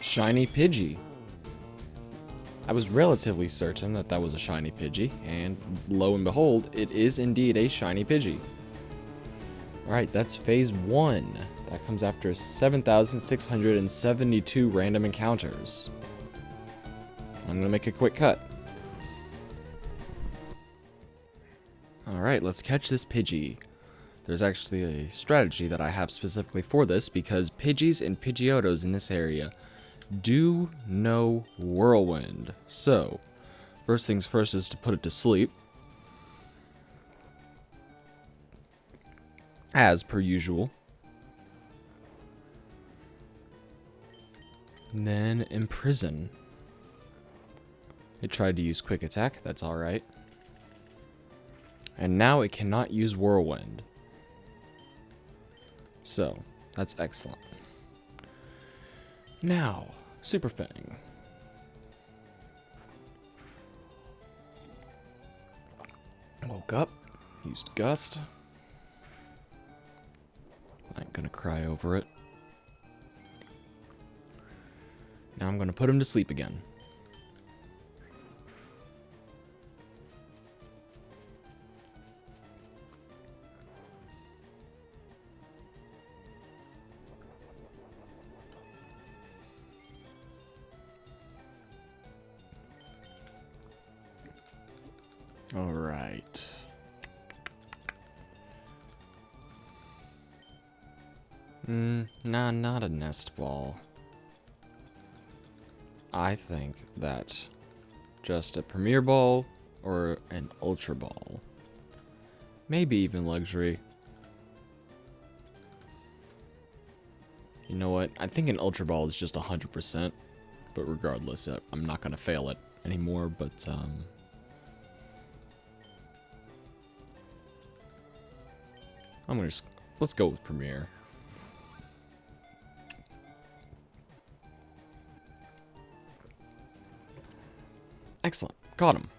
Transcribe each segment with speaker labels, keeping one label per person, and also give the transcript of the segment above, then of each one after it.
Speaker 1: Shiny Pidgey. I was relatively certain that that was a shiny Pidgey, and lo and behold, it is indeed a shiny Pidgey. Alright, that's phase 1. That comes after 7,672 random encounters. I'm gonna make a quick cut. Alright, let's catch this Pidgey. There's actually a strategy that I have specifically for this, because Pidgeys and Pidgeotos in this area do know Whirlwind. So, first things first is to put it to sleep, as per usual. And then imprison. It tried to use quick attack, that's alright. And now it cannot use Whirlwind. So, that's excellent. Now, Super Fang. Woke up, used Gust. I ain't gonna cry over it. Now I'm gonna put him to sleep again. All right. Nah, not a nest ball. I think that just a premier ball or an ultra ball. Maybe even luxury. You know what? I think an ultra ball is just 100%. But regardless, I'm not gonna fail it anymore, but let's go with Premier. Excellent. Got him.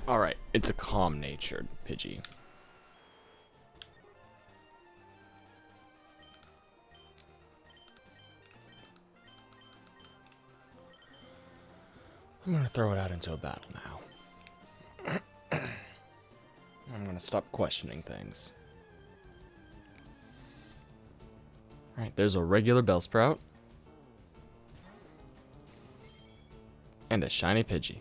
Speaker 1: Alright, it's a calm-natured Pidgey. I'm gonna throw it out into a battle now. I'm gonna stop questioning things. Alright, there's a regular Bellsprout. And a shiny Pidgey.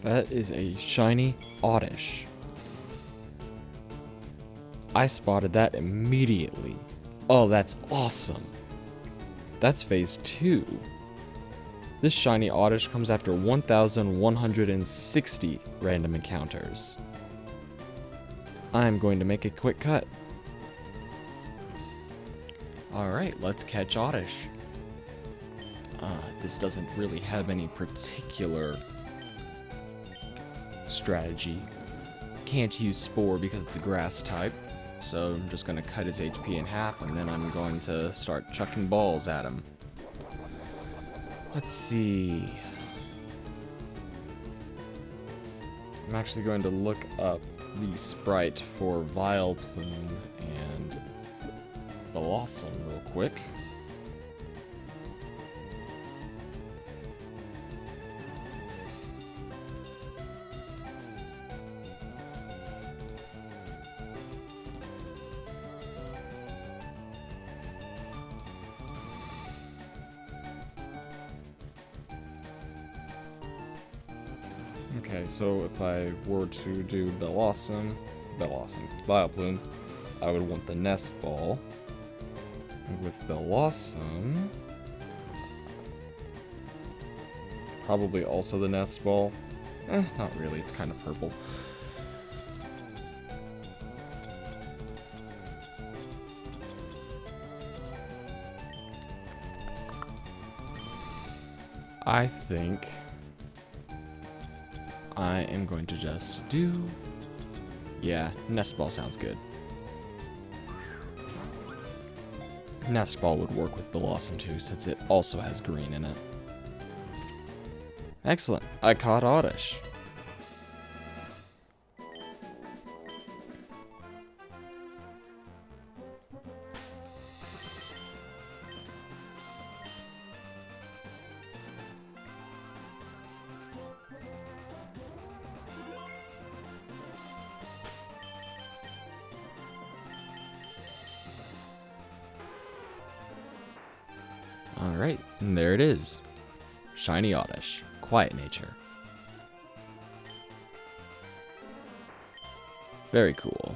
Speaker 1: That is a shiny Oddish. I spotted that immediately. Oh, that's awesome. That's phase 2. This shiny Oddish comes after 1,160 random encounters. I'm going to make a quick cut. Alright, let's catch Oddish. This doesn't really have any particular strategy. Can't use Spore because it's a grass type, so I'm just going to cut his HP in half, and then I'm going to start chucking balls at him. Let's see. I'm actually going to look up the sprite for Vileplume and Blossom real quick. Okay, so if I were to do Colosseum, Vileplume, I would want the Nest Ball. And with Colosseum, probably also the Nest Ball. Not really, it's kind of purple. I think I am going to just do... Yeah, Nest Ball sounds good. Nest Ball would work with Blossom too, since it also has green in it. Excellent. I caught Oddish. Alright, and there it is. Shiny Oddish. Quiet nature. Very cool.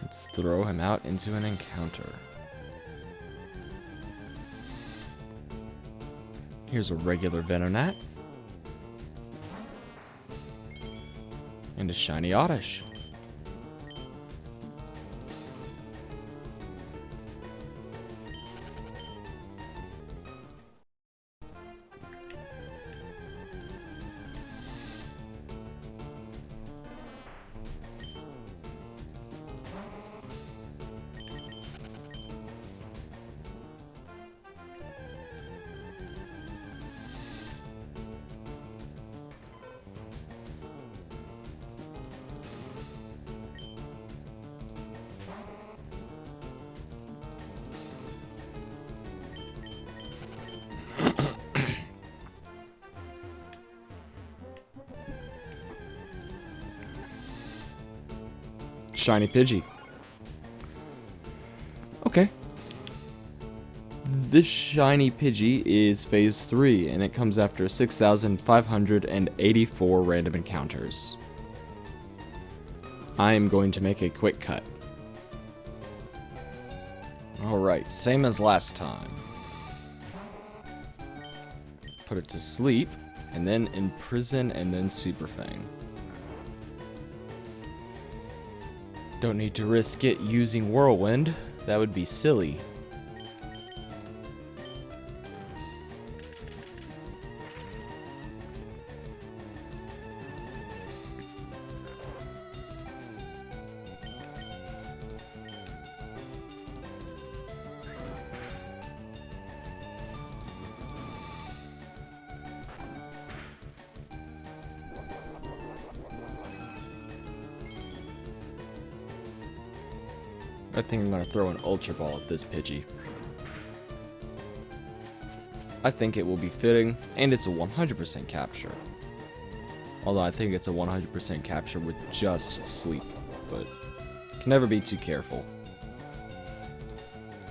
Speaker 1: Let's throw him out into an encounter. Here's a regular Venonat. And a shiny Oddish. Shiny Pidgey. Okay. This shiny Pidgey is phase 3, and it comes after 6,584 random encounters. I am going to make a quick cut. Alright, same as last time. Put it to sleep, and then imprison, and then Super Fang. Don't need to risk it using Whirlwind. That would be silly. I think I'm going to throw an Ultra Ball at this Pidgey. I think it will be fitting, and it's a 100% capture. Although I think it's a 100% capture with just sleep, but can never be too careful.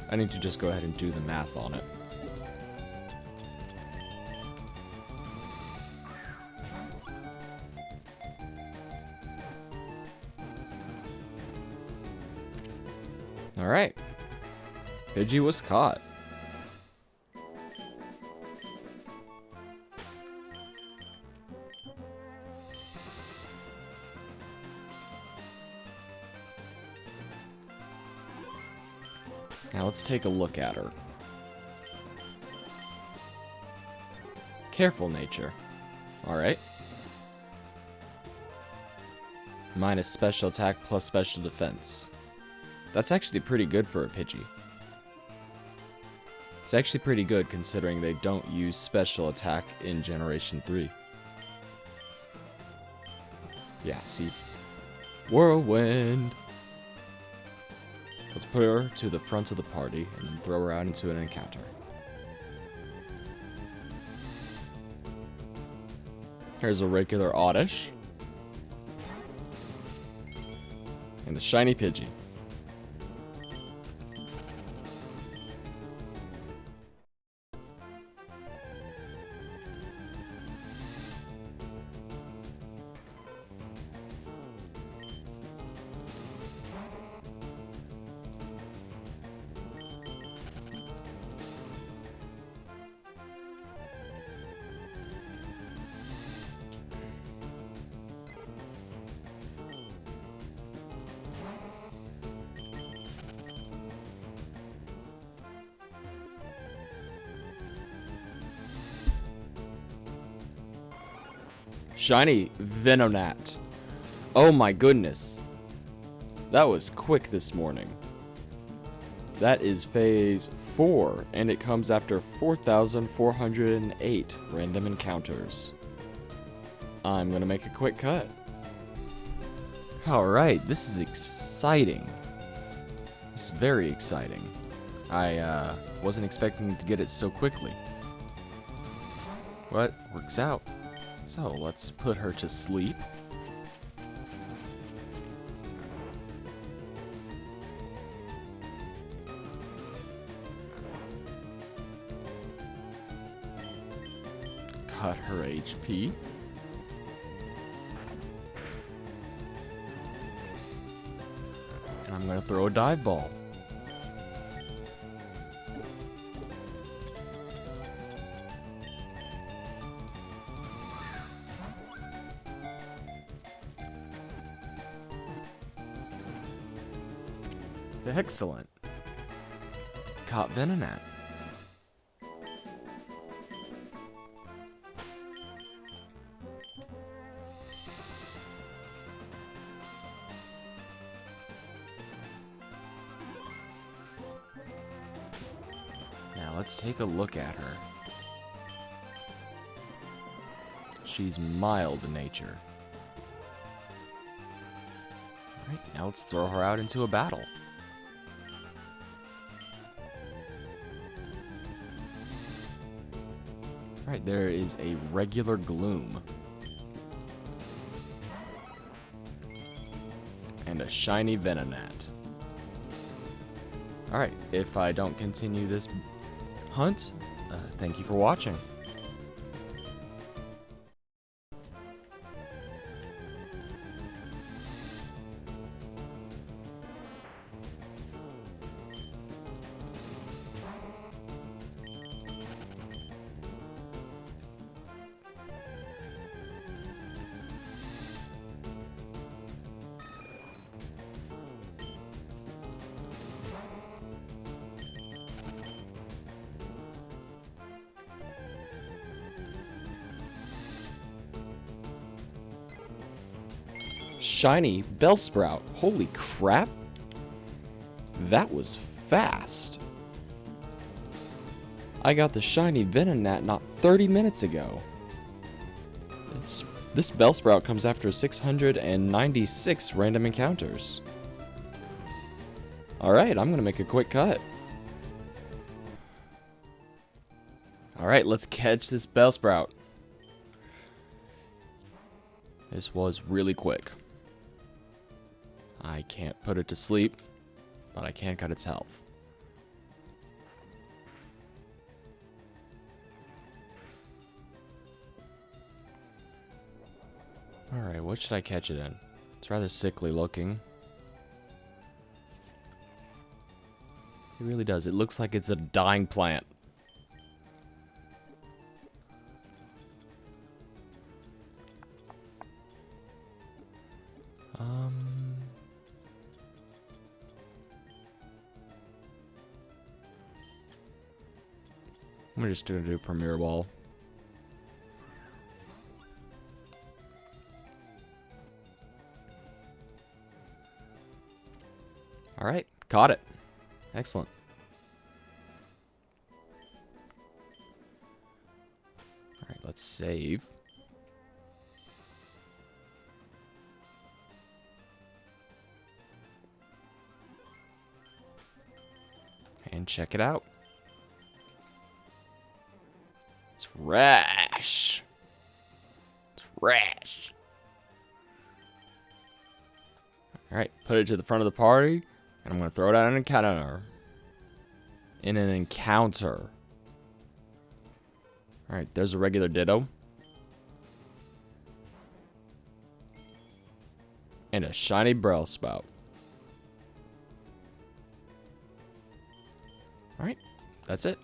Speaker 1: I need to just go ahead and do the math on it. Alright. Pidgey was caught. Now let's take a look at her. Careful nature. Alright. Minus special attack plus special defense. That's actually pretty good for a Pidgey. It's actually pretty good considering they don't use special attack in Generation 3. Yeah, see? Whirlwind! Let's put her to the front of the party and then throw her out into an encounter. Here's a regular Oddish. And a shiny Pidgey. Shiny Venonat. Oh my goodness. That was quick this morning. That is phase 4, and it comes after 4,408 random encounters. I'm gonna make a quick cut. Alright, this is exciting. This is very exciting. I wasn't expecting to get it so quickly. What works out? So let's put her to sleep. Cut her HP. And I'm gonna throw a dive ball. Excellent. Caught Venonat. Now let's take a look at her. She's mild in nature. Alright, now let's throw her out into a battle. Alright, there is a regular Gloom. And a shiny Venonat. Alright, if I don't continue this hunt, thank you for watching. Shiny Bellsprout. Holy crap. That was fast. I got the shiny Venonat not 30 minutes ago. This Bellsprout comes after 696 random encounters. Alright, I'm gonna make a quick cut. Alright, let's catch this Bellsprout. This was really quick. I can't put it to sleep, but I can cut its health. Alright, what should I catch it in? It's rather sickly looking. It really does. It looks like it's a dying plant. I'm just gonna do Premier Ball. Alright, caught it. Excellent. Alright, let's save. And check it out. It's rash. It's rash. Alright, put it to the front of the party, and I'm going to throw it out in an encounter. Alright, there's a regular Ditto. And a shiny Bellsprout. Alright, that's it.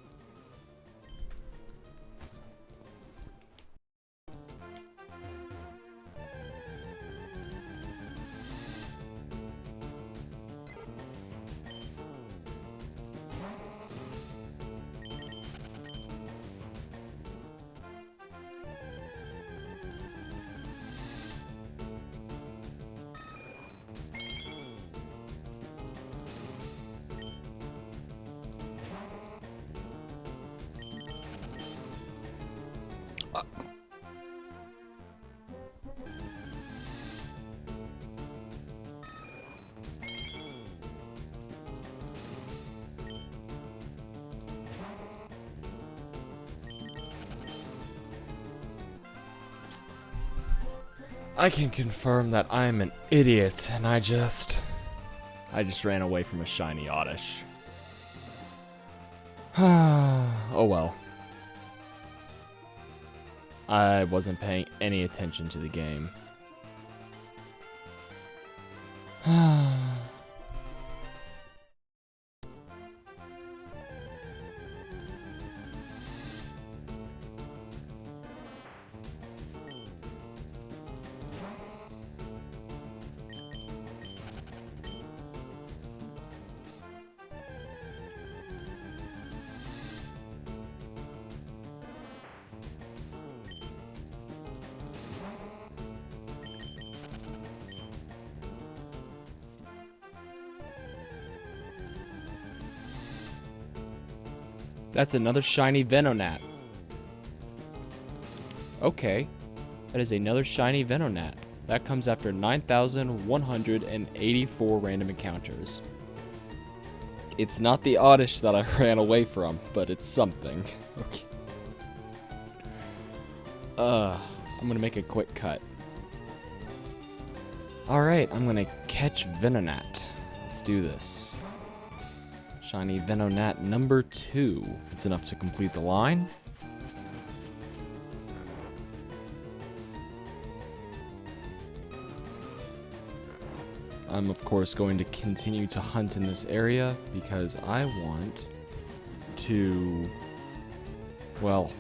Speaker 1: I can confirm that I'm an idiot, and I just ran away from a shiny Oddish. Oh well. I wasn't paying any attention to the game. That's another shiny Venonat. Okay. That is another shiny Venonat. That comes after 9,184 random encounters. It's not the Oddish that I ran away from, but it's something. Okay. I'm gonna make a quick cut. Alright, I'm gonna catch Venonat. Let's do this. Shiny Venonat number 2. It's enough to complete the line. I'm of course going to continue to hunt in this area because I want to, well,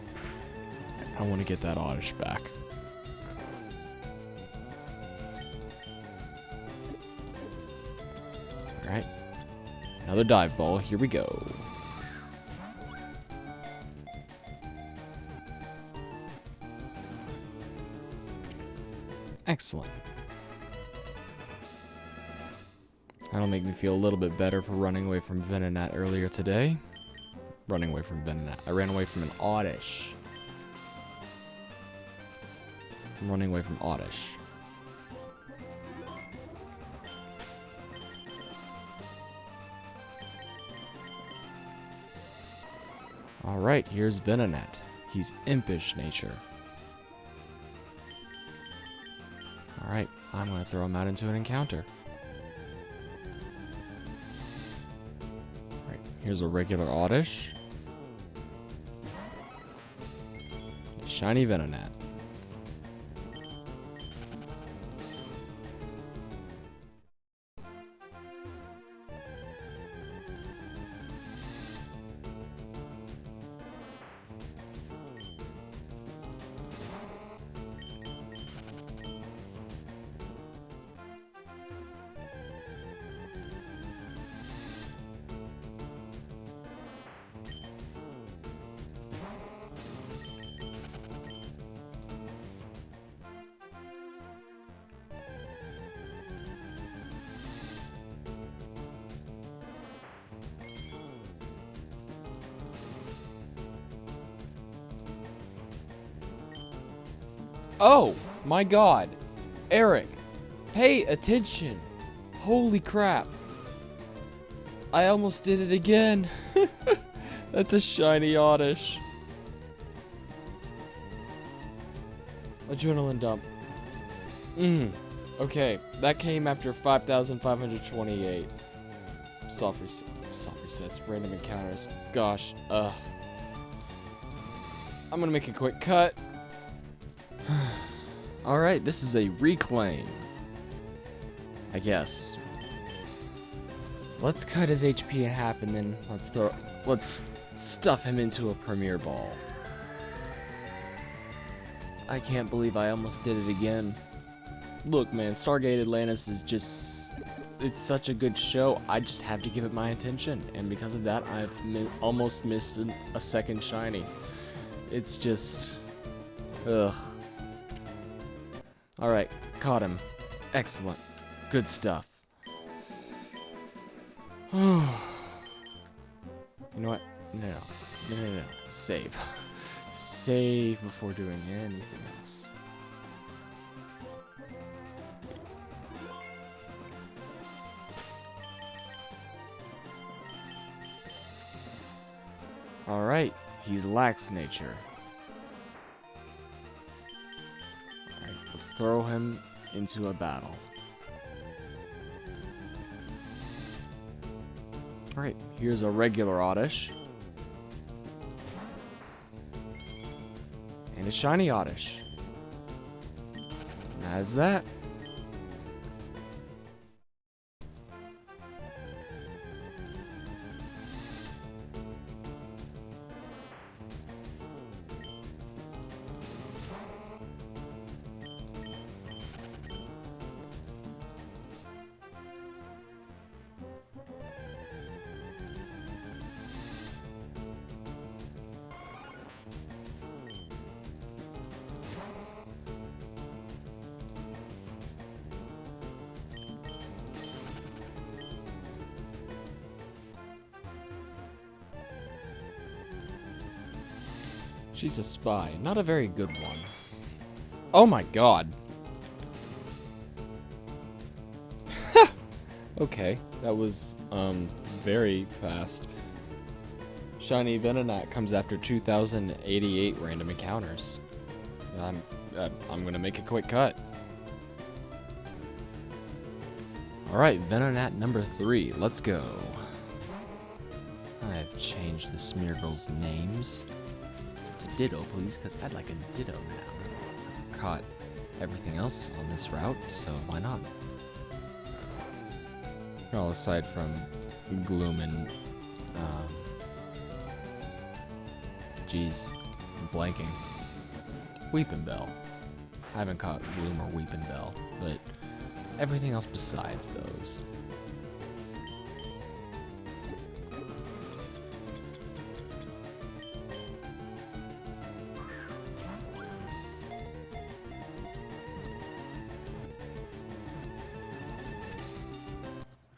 Speaker 1: I want to get that Oddish back. Alright. Another dive ball. Here we go. Excellent. That'll make me feel a little bit better for running away from Venonat earlier today. Running away from Venonat. I ran away from an Oddish. I'm running away from Oddish. Alright, here's Venonat. He's impish nature. Alright, I'm going to throw him out into an encounter. Alright, here's a regular Oddish. Shiny Venonat. Oh, my God. Eric, pay attention. Holy crap. I almost did it again. That's a shiny Oddish. Adrenaline dump. Okay, that came after 5,528. Soft resets, random encounters. Gosh, I'm gonna make a quick cut. Alright, this is a reclaim. I guess. Let's cut his HP in half and then let's stuff him into a Premier Ball. I can't believe I almost did it again. Look, man, Stargate Atlantis is just, it's such a good show. I just have to give it my attention, and because of that, I've almost missed a second shiny. It's just, ugh. Alright, caught him. Excellent. Good stuff. You know what? No. Save. Save before doing anything else. Alright, he's lax nature. Alright, let's throw him into a battle. Alright, here's a regular Oddish. And a shiny Oddish. As that. She's a spy. Not a very good one. Oh my god. Okay, that was, very fast. Shiny Venonat comes after 2,088 random encounters. I'm gonna make a quick cut. Alright, Venonat number 3. Let's go. I've changed the Smeargle's names. Ditto, please, because I'd like a Ditto now. I've caught everything else on this route, so why not? Well, aside from Gloom and, geez, I'm blanking. Weepinbell. I haven't caught Gloom or Weepinbell, but everything else besides those.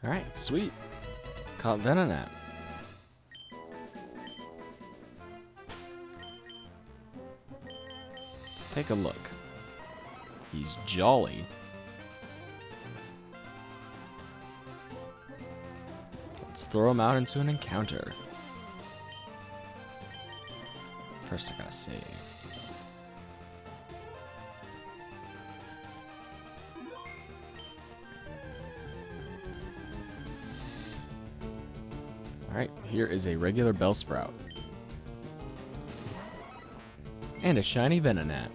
Speaker 1: Alright, sweet. Caught Venonat. Let's take a look. He's jolly. Let's throw him out into an encounter. First, I gotta save. Alright, here is a regular Bellsprout. And a shiny Venonat.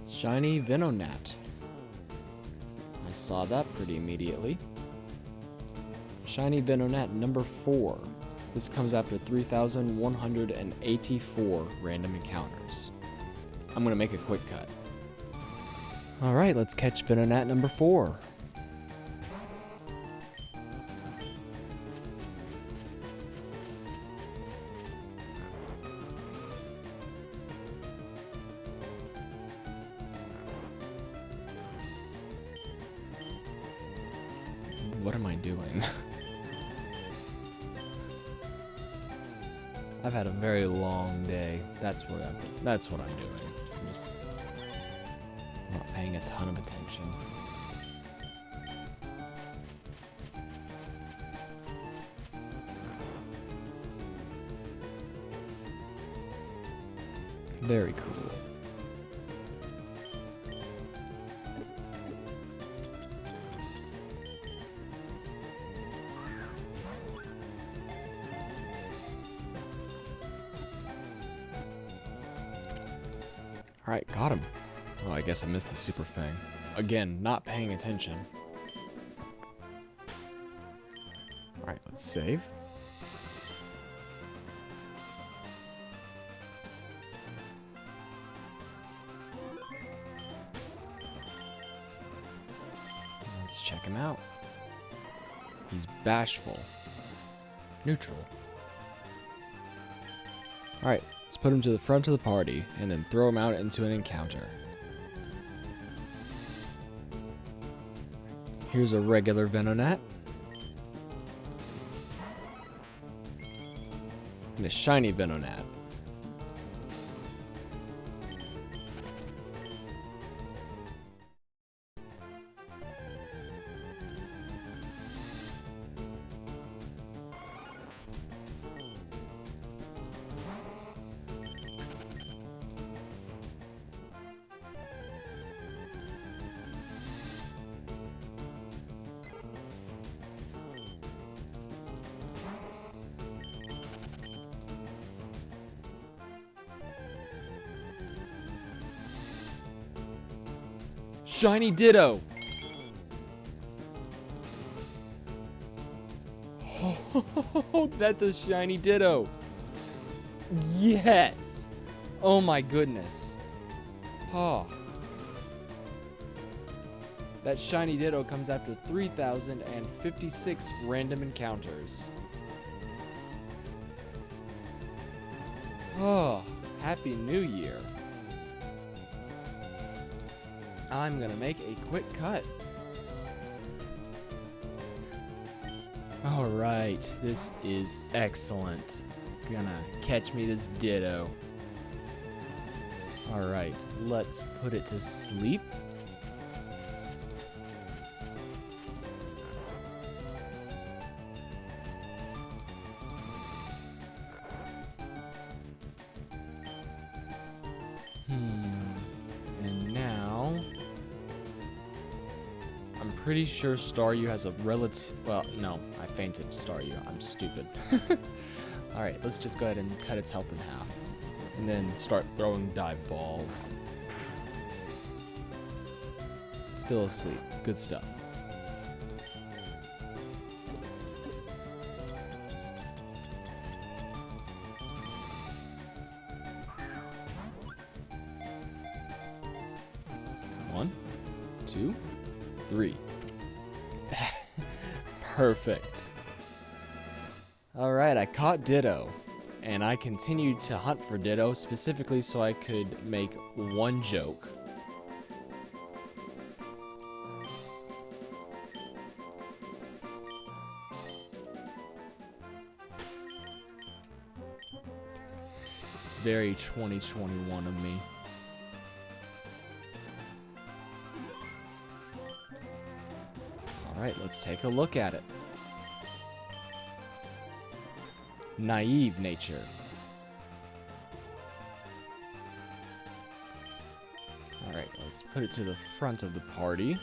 Speaker 1: Shiny Venonat. I saw that pretty immediately. Shiny Venonat number 4. This comes after 3,184 random encounters. I'm gonna make a quick cut. Alright, let's catch Venonat number 4. What am I doing? I've had a very long day. That's what I'm doing. I'm just not paying a ton of attention. Very cool. Alright, got him. Oh, I guess I missed the Super Fang. Again, not paying attention. Alright, let's save. Let's check him out. He's bashful. Neutral. Alright, let's put him to the front of the party, and then throw him out into an encounter. Here's a regular Venonat. And a shiny Venonat. Shiny Ditto! Oh, that's a shiny Ditto! Yes! Oh my goodness. Oh. That shiny Ditto comes after 3,056 random encounters. Oh, Happy New Year. I'm gonna make a quick cut. Alright, this is excellent. Gonna catch me this Ditto. Alright, let's put it to sleep. And now I'm pretty sure Staryu has a relative. Well, no, I fainted Staryu. I'm stupid. Alright, let's just go ahead and cut its health in half. And then start throwing dive balls. Still asleep. Good stuff. One, two, three. Perfect. Alright, I caught Ditto. And I continued to hunt for Ditto specifically so I could make one joke. It's very 2021 of me. Alright, let's take a look at it. Naive nature. Alright, let's put it to the front of the party.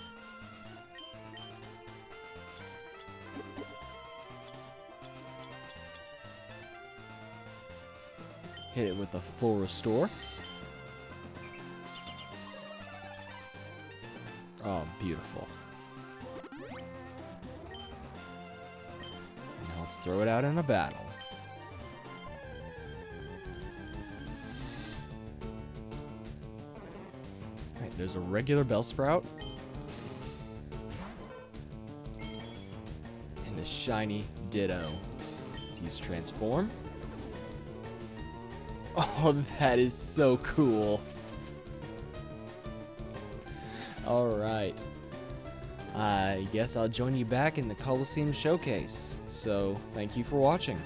Speaker 1: Hit it with a full restore. Oh, beautiful. Now let's throw it out in a battle. Alright, there's a regular Bellsprout. And a shiny Ditto. Let's use Transform. Oh, that is so cool. Alright. I guess I'll join you back in the Colosseum showcase. So, thank you for watching.